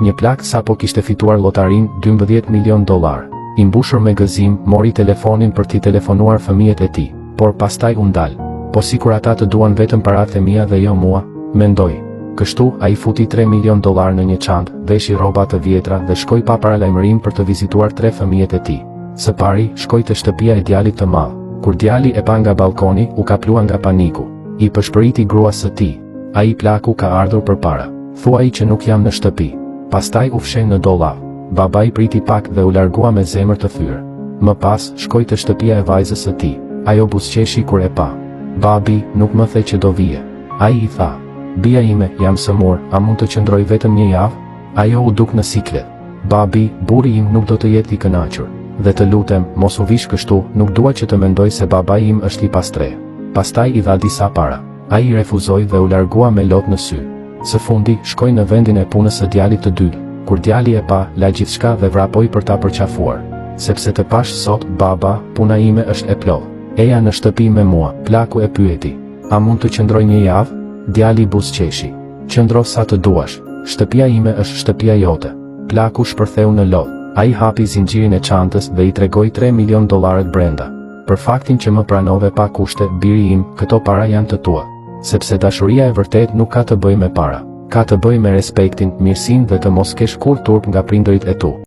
Një plak sapo kishte fituar lotarin $12 milion. I mbushur me gëzim, mori telefonin për t'i telefonuar fëmijët e tij, por pastaj u ndal. Po sikur ata të duan vetëm paratë e mia dhe jo mua, mendoi. Kështu, ai futi $3 milion në një çantë, veshi rroba të vjetra dhe shkoi pa paralajmërim për të vizituar 3 fëmijët e tij. Së pari, shkoi te shtëpia e djalit të madh. Kur djali e pa nga balkoni, u kaplua nga paniku. I përshpëriti gruas së tij. Ai plaku ka ardhur përpara. Thuaj që nuk jam në shtëpi. Pastaj u fsheh në dollap. Babai priti pak dhe u largua me zemër të thyrë. Më pas, shkoi te shtëpia e vajzës së tij. Ajo buzëqeshi kur e pa. Babi, nuk më the që do vije. Ai i tha. Bia ime, jam sëmur, a mund të qëndroj vetëm një javë? Ajo u duk në siklet. Babi, burri im nuk do të jetë i kënaqur. Dhe të lutem, mos u vish kështu, nuk dua që të mendoj se babai im është i pastre. Pastaj i dha disa para. Ai refuzoi dhe u largua me lot në sy. Së fundi, shkoi në vendin e punës së djalit të dytë. Kur djali e pa, la gjithçka dhe vrapoi për ta përqafuar. Sepse të pash sot, baba, puna ime është e plotë. Eja në shtëpi me mua, plaku e pyeti. A mund të qëndroj një javë? Djali buzëqeshi. Qëndro sa të duash. Shtëpia ime është shtëpia jote. Plaku shpërtheu në lot. Ai hapi zinxhirin e çantës dhe i tregoi $3 milion brenda. Për faktin që më pranove pa kushte, biri im, këto para janë të tua. Sepse dashuria e vërtet nuk ka të bëjë me para. Ka të bëjë me respektin, mirësinë dhe të mos kesh kur turp nga prindërit e tu.